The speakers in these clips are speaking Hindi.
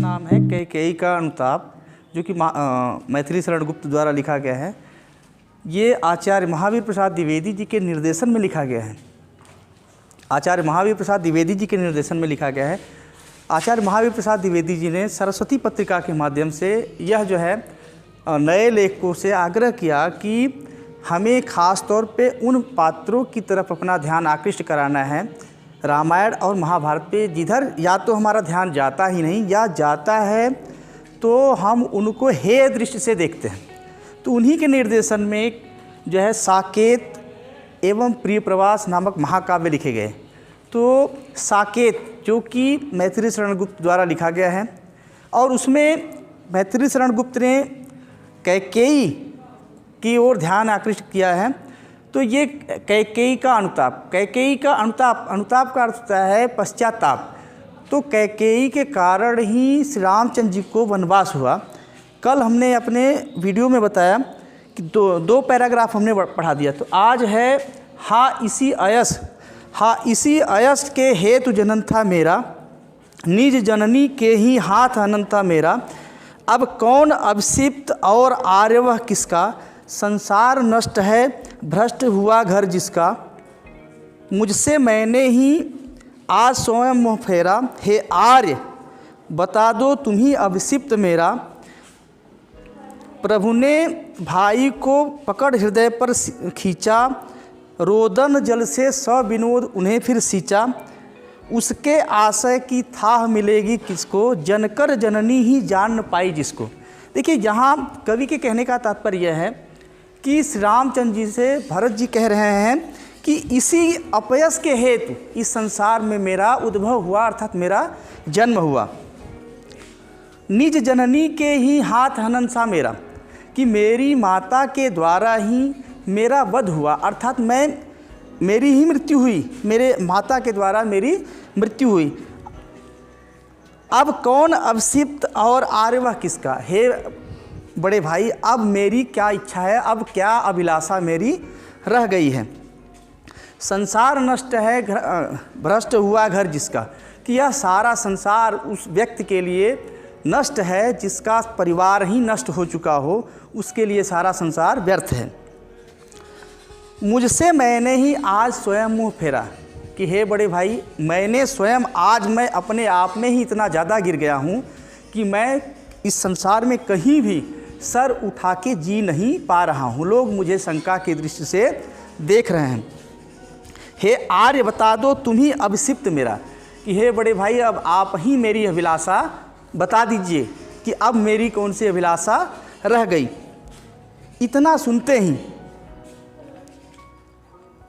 नाम है कैकेयी का अनुताप, जो कि मैथिली शरण गुप्त द्वारा लिखा गया है। ये आचार्य महावीर प्रसाद द्विवेदी जी के निर्देशन में लिखा गया है। आचार्य महावीर प्रसाद द्विवेदी जी के निर्देशन में लिखा गया है। आचार्य महावीर प्रसाद द्विवेदी जी ने सरस्वती पत्रिका के माध्यम से यह जो है नए लेखकों से आग्रह किया कि हमें ख़ास तौर पे उन पात्रों की तरफ अपना ध्यान आकृष्ट कराना है रामायण और महाभारत पे जिधर या तो हमारा ध्यान जाता ही नहीं या जाता है तो हम उनको हेय दृष्टि से देखते हैं। तो उन्हीं के निर्देशन में जो है साकेत एवं प्रिय प्रवास नामक महाकाव्य लिखे गए। तो साकेत जो कि मैथिली शरण गुप्त द्वारा लिखा गया है और उसमें मैथिली शरण गुप्त ने कैकेयी की ओर ध्यान आकृष्ट किया है। तो ये कैकेयी का अनुताप, कैकेयी का अनुताप का अर्थ होता है पश्चाताप। तो कैकेयी के कारण ही श्री रामचंद्र जी को वनवास हुआ। कल हमने अपने वीडियो में बताया कि दो पैराग्राफ हमने पढ़ा दिया। तो आज है हा इसी अयस के हेतु जनन था मेरा, निज जननी के ही हाथ अनंत था मेरा। अब कौन अभिषिप्त और आर्यवह किसका, संसार नष्ट है भ्रष्ट हुआ घर जिसका। मुझसे मैंने ही आज स्वयं मोह फेरा, हे आर्य बता दो तुम ही अभिषिप्त मेरा। प्रभु ने भाई को पकड़ हृदय पर खींचा, रोदन जल से सविनोद उन्हें फिर सींचा। उसके आशय की थाह मिलेगी किसको, जनकर जननी ही जान न पाई जिसको। देखिए यहाँ कवि के कहने का तात्पर्य यह है कि श्री रामचंद्र जी से भरत जी कह रहे हैं कि इसी अपयस के हेतु इस संसार में मेरा उद्भव हुआ, अर्थात मेरा जन्म हुआ। निज जननी के ही हाथ हनन सा मेरा, कि मेरी माता के द्वारा ही मेरा वध हुआ, अर्थात मेरी ही मृत्यु हुई, मेरे माता के द्वारा मेरी मृत्यु हुई। अब कौन अभिषिप्त और आर्यवह किसका, हे बड़े भाई अब मेरी क्या इच्छा है, अब क्या अभिलाषा मेरी रह गई है। संसार नष्ट है भ्रष्ट हुआ घर जिसका, कि यह सारा संसार उस व्यक्ति के लिए नष्ट है जिसका परिवार ही नष्ट हो चुका हो, उसके लिए सारा संसार व्यर्थ है। मुझसे मैंने ही आज स्वयं मुँह फेरा, कि हे बड़े भाई मैंने स्वयं आज मैं अपने आप में ही इतना ज़्यादा गिर गया हूँ कि मैं इस संसार में कहीं भी सर उठा के जी नहीं पा रहा हूँ। लोग मुझे शंका की दृष्टि से देख रहे हैं। हे आर्य बता दो तुम ही अभिषिप्त मेरा, कि हे बड़े भाई अब आप ही मेरी अभिलाषा बता दीजिए कि अब मेरी कौन सी अभिलाषा रह गई। इतना सुनते ही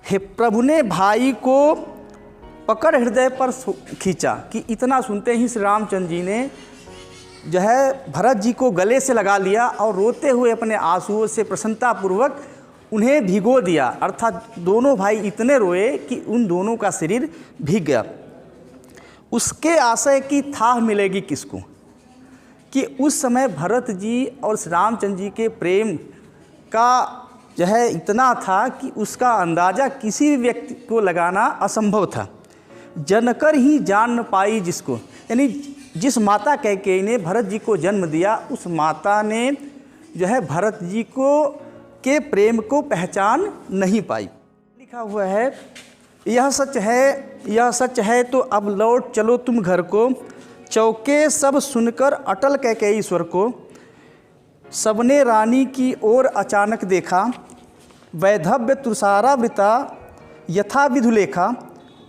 हे प्रभु ने भाई को पकड़ हृदय पर खींचा, कि इतना सुनते ही श्री रामचंद्र जी ने जो है भरत जी को गले से लगा लिया और रोते हुए अपने आंसुओं से प्रसन्नतापूर्वक उन्हें भिगो दिया। अर्थात दोनों भाई इतने रोए कि उन दोनों का शरीर भीग गया। उसके आशय की थाह मिलेगी किसको, कि उस समय भरत जी और श्री रामचंद्र जी के प्रेम का जो है इतना था कि उसका अंदाज़ा किसी भी व्यक्ति को लगाना असंभव था। जनकर ही जान न पाई जिसको, यानी जिस माता कैकेयी ने भरत जी को जन्म दिया उस माता ने जो है भरत जी को के प्रेम को पहचान नहीं पाई। लिखा हुआ है यह सच है तो अब लौट चलो तुम घर को। चौके सब सुनकर अटल कैकेयी स्वर को, सबने रानी की ओर अचानक देखा। वैधव्य तुषारा वृता यथा विधुलेखा,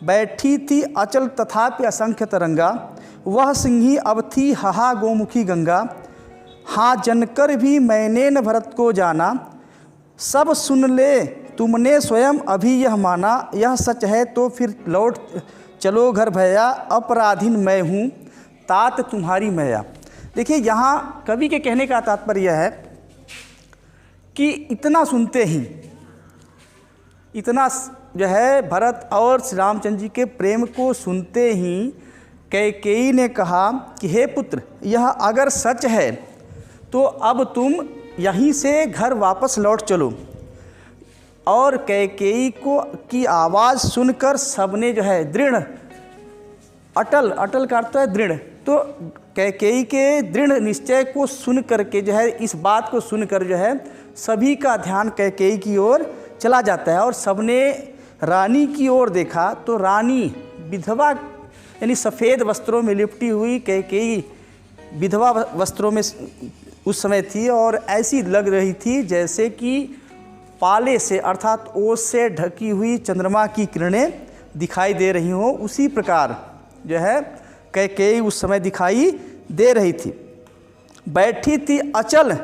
बैठी थी अचल तथापि असंख्य तरंगा। वह सिंही अब थी हहा गोमुखी गंगा। हाँ जनकर भी मैंने न भरत को जाना, सब सुन ले तुमने स्वयं अभी यह माना। यह सच है तो फिर लौट चलो घर भैया, अपराधीन मैं हूँ तात तुम्हारी मैया। देखिए यहाँ कवि के कहने का तात्पर्य है कि इतना सुनते ही, इतना जो है भरत और श्री रामचंद्र जी के प्रेम को सुनते ही कैकेयी ने कहा कि हे पुत्र यह अगर सच है तो अब तुम यहीं से घर वापस लौट चलो। और कैकेयी को की आवाज़ सुनकर सबने जो है दृढ़, अटल का अर्थ है दृढ़, तो कैकेयी के दृढ़ निश्चय को सुन करके जो है, इस बात को सुनकर जो है सभी का ध्यान कैकेयी की ओर चला जाता है और सबने रानी की ओर देखा तो रानी विधवा यानी सफ़ेद वस्त्रों में लिपटी हुई कैकेयी विधवा वस्त्रों में उस समय थी और ऐसी लग रही थी जैसे कि पाले से अर्थात ओस से ढकी हुई चंद्रमा की किरणें दिखाई दे रही हों, उसी प्रकार जो है कैकेयी उस समय दिखाई दे रही थी। बैठी थी अचल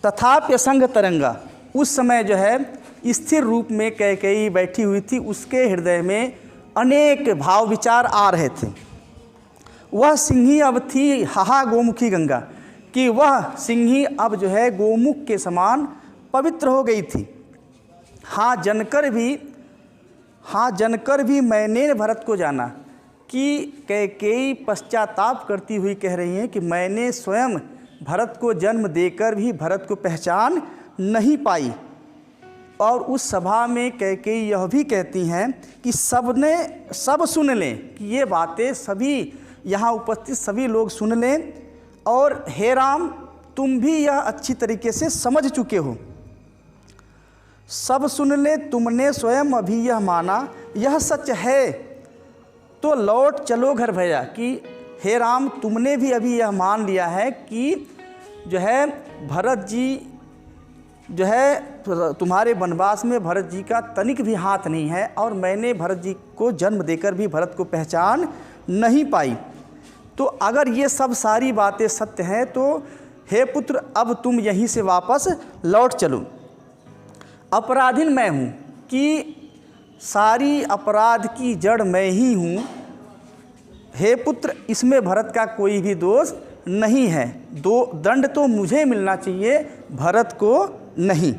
तथाप्यसंग तरंगा, उस समय जो है स्थिर रूप में कैकेयी बैठी हुई थी, उसके हृदय में अनेक भाव विचार आ रहे थे। वह सिंही अब थी हाहा गोमुखी गंगा, कि वह सिंही अब जो है गोमुख के समान पवित्र हो गई थी। हाँ जनकर भी मैंने भरत को जाना, कि कैकेयी पश्चाताप करती हुई कह रही हैं कि मैंने स्वयं भरत को जन्म देकर भी भरत को पहचान नहीं पाई। और उस सभा में कैकेयी यह भी कहती हैं कि सब सुन लें, कि ये बातें सभी यहाँ उपस्थित सभी लोग सुन लें, और हे राम तुम भी यह अच्छी तरीके से समझ चुके हो। सब सुन ले, तुमने स्वयं अभी यह माना, यह सच है तो लौट चलो घर भैया, कि हे राम तुमने भी अभी यह मान लिया है कि जो है भरत जी जो है तुम्हारे वनवास में भरत जी का तनिक भी हाथ नहीं है, और मैंने भरत जी को जन्म देकर भी भरत को पहचान नहीं पाई। तो अगर ये सब सारी बातें सत्य हैं तो हे पुत्र अब तुम यहीं से वापस लौट चलो। अपराधीन मैं हूँ, कि सारी अपराध की जड़ मैं ही हूँ। हे पुत्र इसमें भरत का कोई भी दोष नहीं है, दंड तो मुझे मिलना चाहिए, भरत को नहीं।